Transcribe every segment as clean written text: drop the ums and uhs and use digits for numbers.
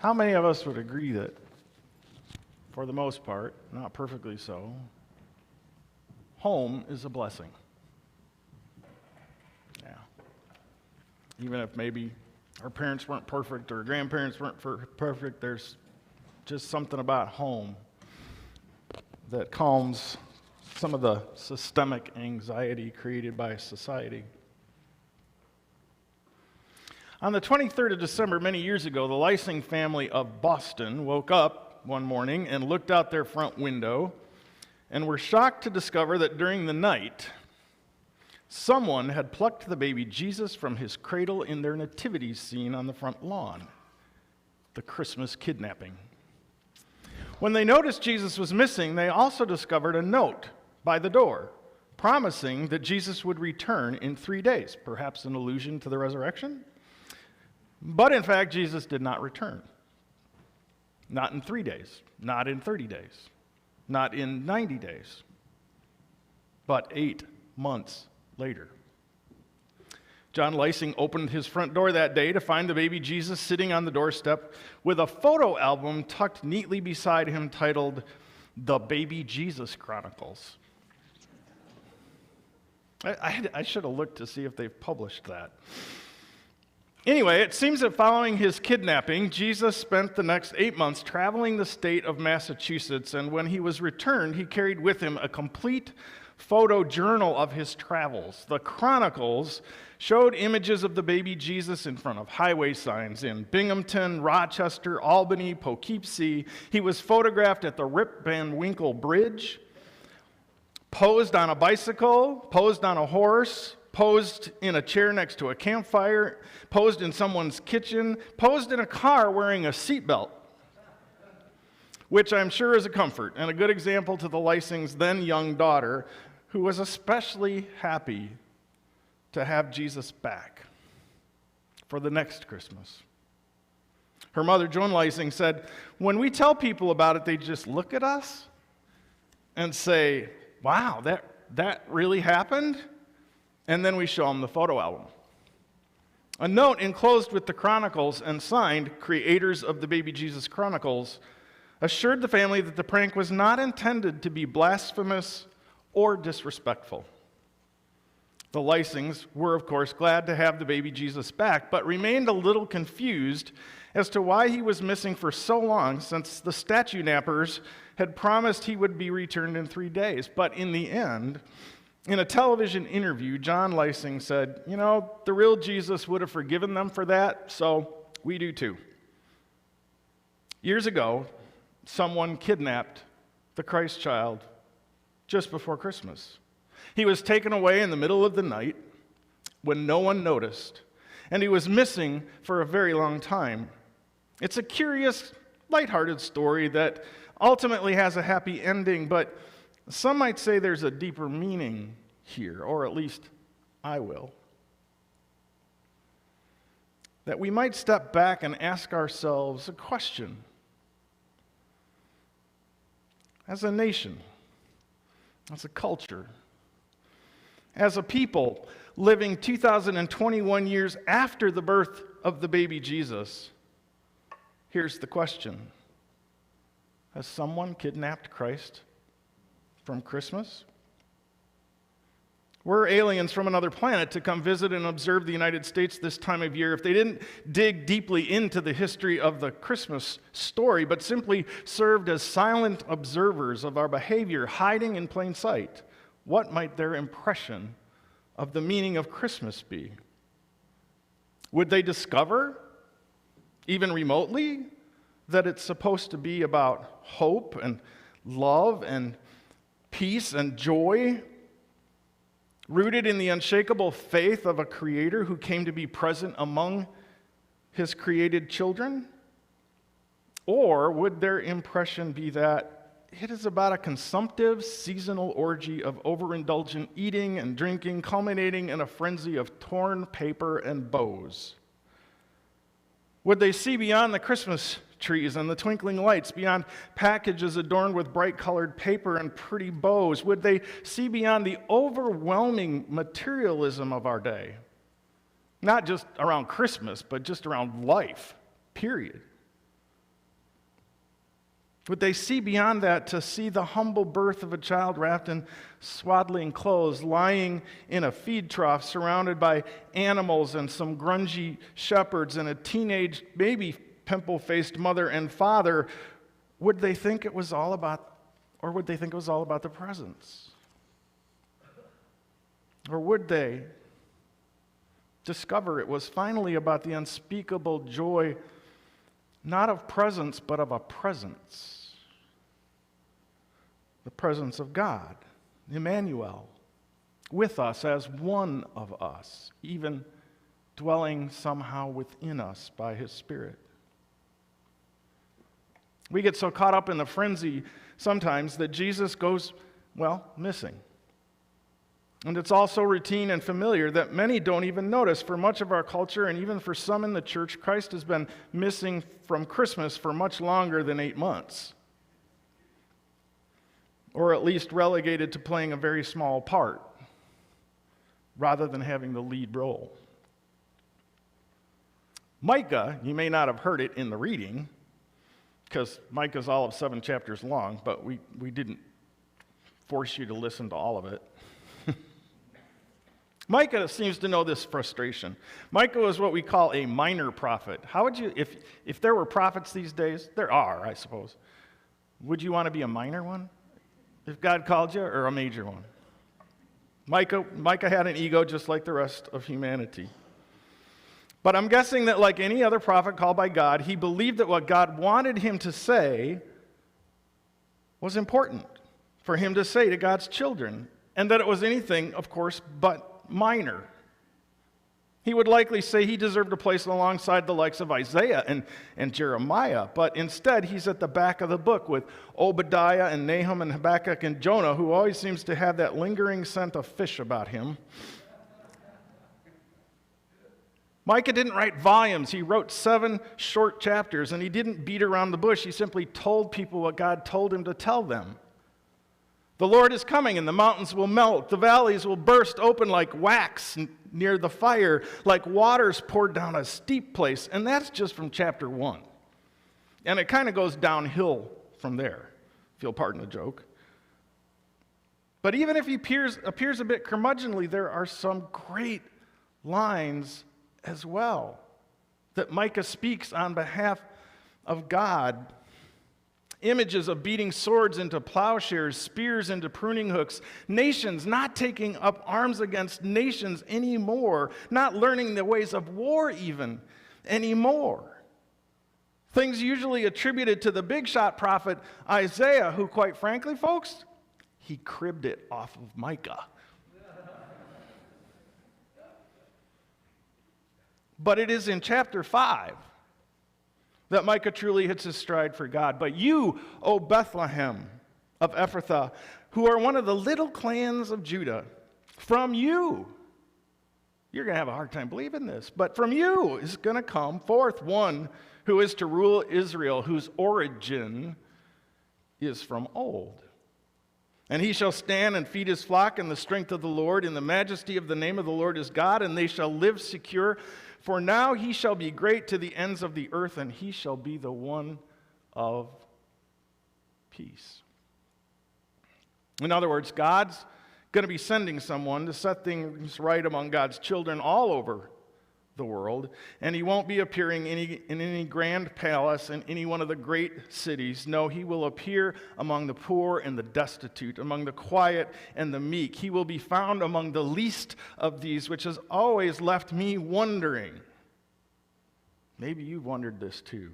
How many of us would agree that, for the most part, not perfectly so, home is a blessing? Yeah. Even if maybe our parents weren't perfect or grandparents weren't perfect, there's just something about home that calms some of the systemic anxiety created by society. On the 23rd of December, many years ago, the Lysing family of Boston woke up one morning and looked out their front window and were shocked to discover that during the night, someone had plucked the baby Jesus from his cradle in their nativity scene on the front lawn, the Christmas kidnapping. When they noticed Jesus was missing, they also discovered a note by the door promising that Jesus would return in 3 days, perhaps an allusion to the resurrection. But in fact, Jesus did not return. Not in 3 days, not in 30 days, not in 90 days, but 8 months later. John Lysing opened his front door that day to find the baby Jesus sitting on the doorstep with a photo album tucked neatly beside him titled The Baby Jesus Chronicles. I should have looked to see if they've published that. Anyway, it seems that following his kidnapping, Jesus spent the next 8 months traveling the state of Massachusetts, and when he was returned, he carried with him a complete photo journal of his travels. The Chronicles showed images of the baby Jesus in front of highway signs in Binghamton, Rochester, Albany, Poughkeepsie. He was photographed at the Rip Van Winkle Bridge, posed on a bicycle, posed on a horse, posed in a chair next to a campfire, posed in someone's kitchen, posed in a car wearing a seatbelt, which I'm sure is a comfort and a good example to the Lysings' then young daughter, who was especially happy to have Jesus back for the next Christmas. Her mother, Joan Lysing, said, when we tell people about it, they just look at us and say, wow, that really happened? And then we show them the photo album. A note enclosed with the Chronicles and signed, creators of the Baby Jesus Chronicles, assured the family that the prank was not intended to be blasphemous or disrespectful. The Lysings were, of course, glad to have the baby Jesus back, but remained a little confused as to why he was missing for so long, since the statue nappers had promised he would be returned in 3 days. But in the end, in a television interview, John Lysing said, the real Jesus would have forgiven them for that, so we do too. Years ago, someone kidnapped the Christ child just before Christmas. He was taken away in the middle of the night when no one noticed, and he was missing for a very long time. It's a curious, lighthearted story that ultimately has a happy ending, but some might say there's a deeper meaning here, or at least I will. That we might step back and ask ourselves a question. As a nation, as a culture, as a people living 2,021 years after the birth of the baby Jesus, here's the question. Has someone kidnapped Christ from Christmas? We're aliens from another planet to come visit and observe the United States this time of year. If they didn't dig deeply into the history of the Christmas story, but simply served as silent observers of our behavior, hiding in plain sight, what might their impression of the meaning of Christmas be? Would they discover, even remotely, that it's supposed to be about hope and love and peace and joy, rooted in the unshakable faith of a creator who came to be present among his created children? Or would their impression be that it is about a consumptive seasonal orgy of overindulgent eating and drinking, culminating in a frenzy of torn paper and bows? Would they see beyond the Christmas trees and the twinkling lights, beyond packages adorned with bright-colored paper and pretty bows? Would they see beyond the overwhelming materialism of our day? Not just around Christmas, but just around life, period. Would they see beyond that to see the humble birth of a child wrapped in swaddling clothes, lying in a feed trough surrounded by animals and some grungy shepherds and a teenage baby pimple-faced mother and father? Would they think it was all about, or would they think it was all about the presents? Or would they discover it was finally about the unspeakable joy, not of presence, but of a presence? The presence of God, Emmanuel, with us as one of us, even dwelling somehow within us by his Spirit. We get so caught up in the frenzy sometimes that Jesus goes, missing. And it's all so routine and familiar that many don't even notice. For much of our culture, and even for some in the church, Christ has been missing from Christmas for much longer than 8 months. Or at least relegated to playing a very small part, rather than having the lead role. Micah, you may not have heard it in the reading, because Micah's all of 7 chapters long, but we didn't force you to listen to all of it. Micah seems to know this frustration. Micah was what we call a minor prophet. How would you, if there were prophets these days, there are, I suppose, would you want to be a minor one? If God called you, or a major one? Micah had an ego just like the rest of humanity. But I'm guessing that like any other prophet called by God, he believed that what God wanted him to say was important for him to say to God's children, and that it was anything, of course, but minor. He would likely say he deserved a place alongside the likes of Isaiah and Jeremiah, but instead he's at the back of the book with Obadiah and Nahum and Habakkuk and Jonah, who always seems to have that lingering scent of fish about him. Micah didn't write volumes. He wrote 7 short chapters, and he didn't beat around the bush. He simply told people what God told him to tell them. The Lord is coming, and the mountains will melt. The valleys will burst open like wax near the fire, like waters poured down a steep place. And that's just from chapter 1. And it kind of goes downhill from there, if you'll pardon the joke. But even if he appears a bit curmudgeonly, there are some great lines as well that Micah speaks on behalf of God. Images of beating swords into plowshares, spears into pruning hooks, nations not taking up arms against nations anymore, not learning the ways of war even anymore. Things usually attributed to the big shot prophet Isaiah, who, quite frankly, folks, he cribbed it off of Micah. But it is in chapter 5 that Micah truly hits his stride for God. But you, O Bethlehem of Ephrathah, who are one of the little clans of Judah, from you, you're going to have a hard time believing this, but from you is going to come forth one who is to rule Israel, whose origin is from old. And he shall stand and feed his flock in the strength of the Lord, in the majesty of the name of the Lord is God, and they shall live secure. For now he shall be great to the ends of the earth, and he shall be the one of peace. In other words, God's going to be sending someone to set things right among God's children all over the world, and he won't be appearing in any grand palace in any one of the great cities. No, he will appear among the poor and the destitute, among the quiet and the meek. He will be found among the least of these, which has always left me wondering. Maybe you've wondered this too.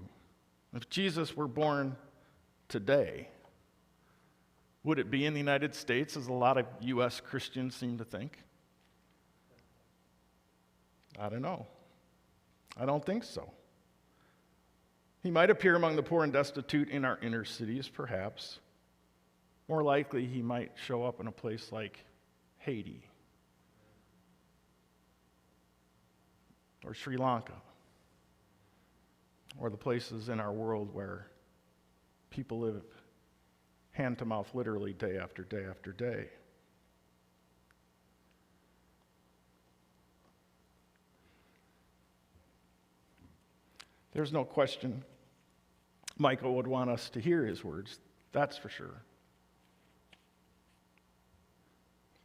If Jesus were born today, would it be in the United States, as a lot of U.S. Christians seem to think? I don't know. I don't think so. He might appear among the poor and destitute in our inner cities, perhaps. More likely, he might show up in a place like Haiti or Sri Lanka or the places in our world where people live hand to mouth literally day after day after day. There's no question Michael would want us to hear his words, that's for sure.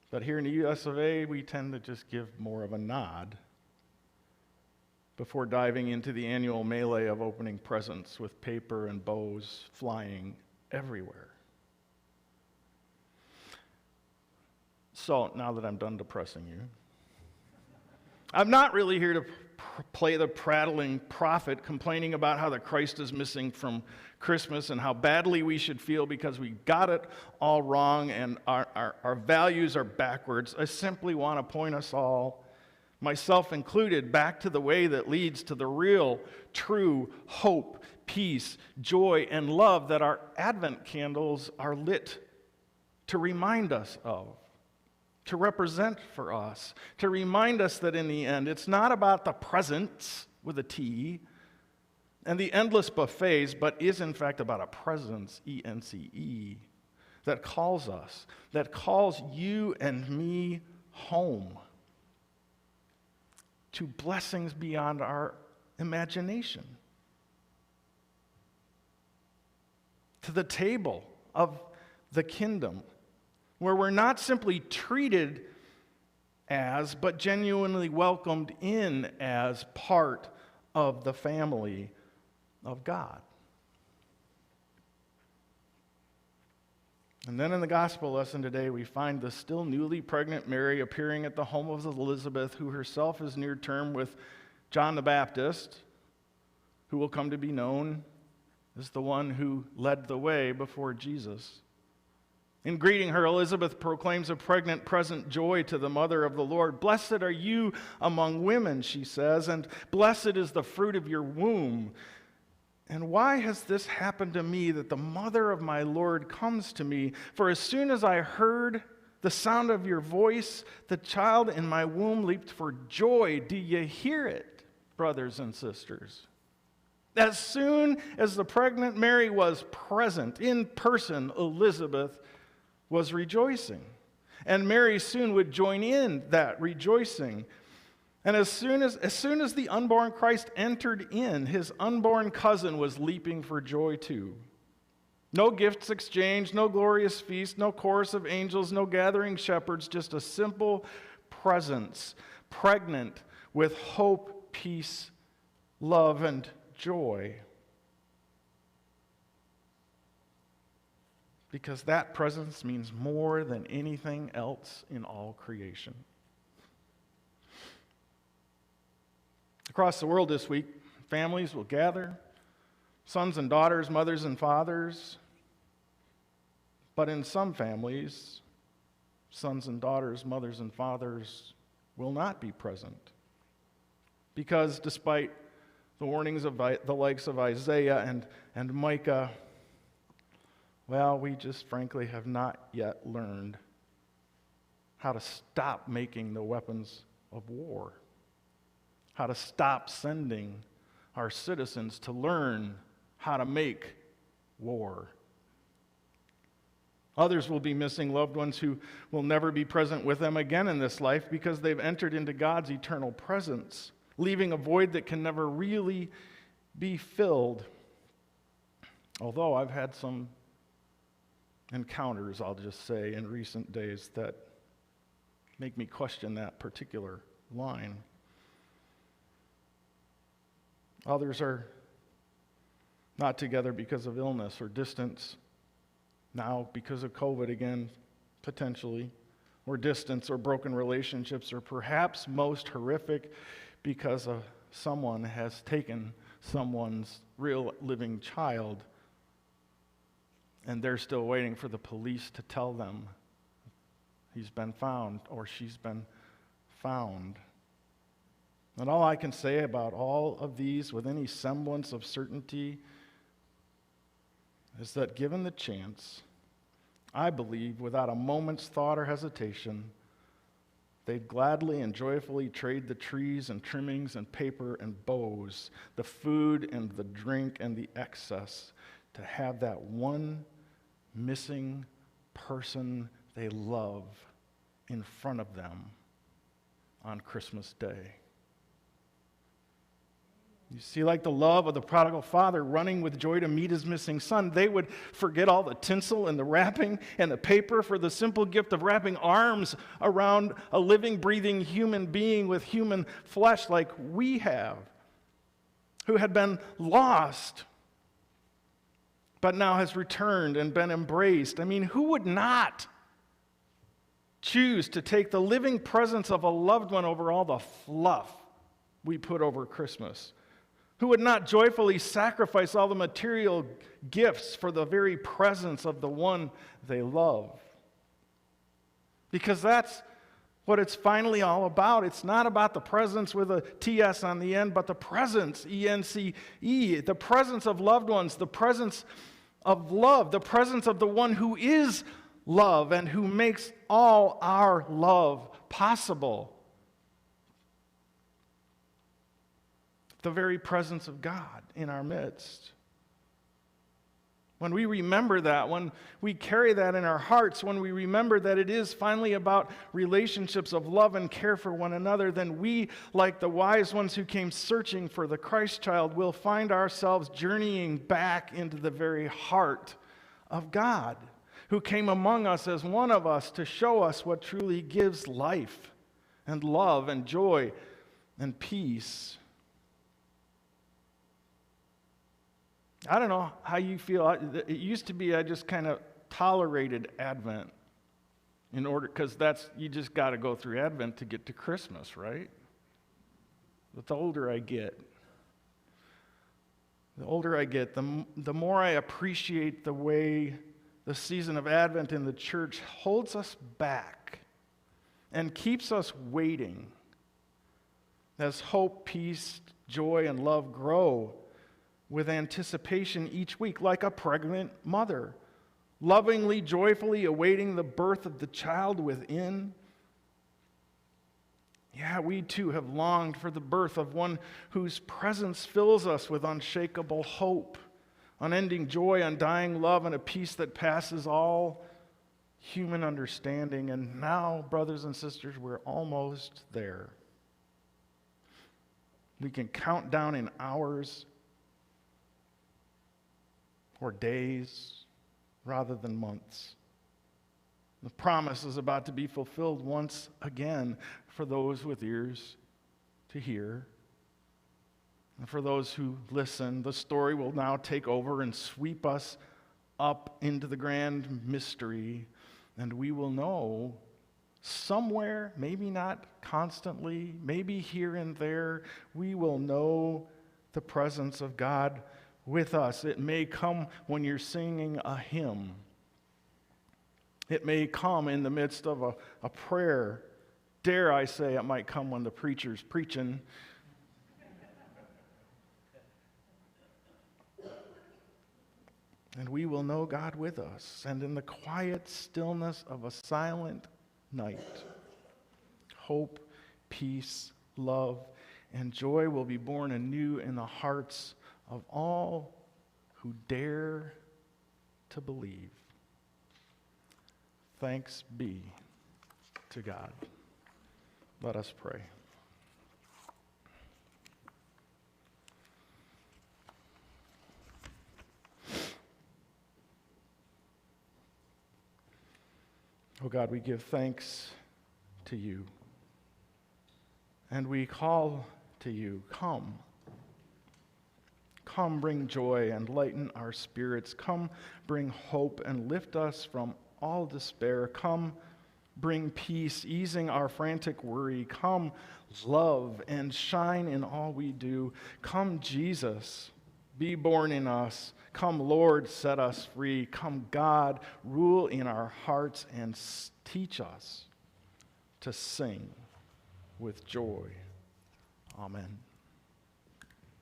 But here in the US of A, we tend to just give more of a nod before diving into the annual melee of opening presents with paper and bows flying everywhere. So, now that I'm done depressing you, I'm not really here to play the prattling prophet complaining about how the Christ is missing from Christmas and how badly we should feel because we got it all wrong and our values are backwards. I simply want to point us all, myself included, back to the way that leads to the real, true hope, peace, joy, and love that our Advent candles are lit to remind us of, to represent for us, to remind us that in the end, it's not about the presents with a T and the endless buffets, but is in fact about a presence, E-N-C-E, that calls us, that calls you and me home to blessings beyond our imagination, to the table of the kingdom, where we're not simply treated as, but genuinely welcomed in as part of the family of God. And then in the gospel lesson today, we find the still newly pregnant Mary appearing at the home of Elizabeth, who herself is near term with John the Baptist, who will come to be known as the one who led the way before Jesus. In greeting her, Elizabeth proclaims a pregnant present joy to the mother of the Lord. "Blessed are you among women," she says, "and blessed is the fruit of your womb. And why has this happened to me, that the mother of my Lord comes to me? For as soon as I heard the sound of your voice, the child in my womb leaped for joy." Do you hear it, brothers and sisters? As soon as the pregnant Mary was present in person, Elizabeth was rejoicing. And Mary soon would join in that rejoicing. And as soon as the unborn Christ entered in, his unborn cousin was leaping for joy too. No gifts exchanged, no glorious feast, no chorus of angels, no gathering shepherds, just a simple presence, pregnant with hope, peace, love, and joy. Because that presence means more than anything else in all creation. Across the world this week, families will gather, sons and daughters, mothers and fathers. But in some families, sons and daughters, mothers and fathers will not be present. Because despite the warnings of the likes of Isaiah and Micah, well, we just frankly have not yet learned how to stop making the weapons of war, how to stop sending our citizens to learn how to make war. Others will be missing loved ones who will never be present with them again in this life because they've entered into God's eternal presence, leaving a void that can never really be filled. Although I've had some encounters, I'll just say, in recent days that make me question that particular line. Others are not together because of illness or distance, now because of COVID again, potentially, or distance or broken relationships, or perhaps most horrific, because someone has taken someone's real living child and they're still waiting for the police to tell them he's been found or she's been found. And all I can say about all of these with any semblance of certainty is that given the chance, I believe without a moment's thought or hesitation, they'd gladly and joyfully trade the trees and trimmings and paper and bows, the food and the drink and the excess, to have that one missing person they love in front of them on Christmas Day. You see, like the love of the prodigal father running with joy to meet his missing son, they would forget all the tinsel and the wrapping and the paper for the simple gift of wrapping arms around a living, breathing human being with human flesh like we have, who had been lost, but now has returned and been embraced. I mean, who would not choose to take the living presence of a loved one over all the fluff we put over Christmas? Who would not joyfully sacrifice all the material gifts for the very presence of the one they love? Because that's what it's finally all about. It's not about the presence with a TS on the end, but the presence, E-N-C-E, the presence of loved ones, the presence of love, the presence of the one who is love and who makes all our love possible. The very presence of God in our midst. When we remember that, when we carry that in our hearts, when we remember that it is finally about relationships of love and care for one another, then we, like the wise ones who came searching for the Christ child, will find ourselves journeying back into the very heart of God, who came among us as one of us to show us what truly gives life and love and joy and peace. I don't know how you feel. It used to be I just kind of tolerated Advent in order, because you just got to go through Advent to get to Christmas, right? But the older I get, the more I appreciate the way the season of Advent in the church holds us back and keeps us waiting as hope, peace, joy, and love grow with anticipation each week, like a pregnant mother, lovingly, joyfully awaiting the birth of the child within. Yeah, we too have longed for the birth of one whose presence fills us with unshakable hope, unending joy, undying love, and a peace that passes all human understanding. And now, brothers and sisters, we're almost there. We can count down in hours or days rather than months. The promise is about to be fulfilled once again for those with ears to hear. And for those who listen, the story will now take over and sweep us up into the grand mystery, and we will know somewhere, maybe not constantly, maybe here and there, we will know the presence of God with us. It may come when you're singing a hymn. It may come in the midst of a prayer. Dare I say, it might come when the preacher's preaching. And we will know God with us. And in the quiet stillness of a silent night, hope, peace, love, and joy will be born anew in the hearts of all who dare to believe. Thanks be to God. Let us pray. Oh God, we give thanks to you, and we call to you, come. Come, bring joy and lighten our spirits. Come, bring hope and lift us from all despair. Come, bring peace, easing our frantic worry. Come, love and shine in all we do. Come, Jesus, be born in us. Come, Lord, set us free. Come, God, rule in our hearts and teach us to sing with joy. Amen.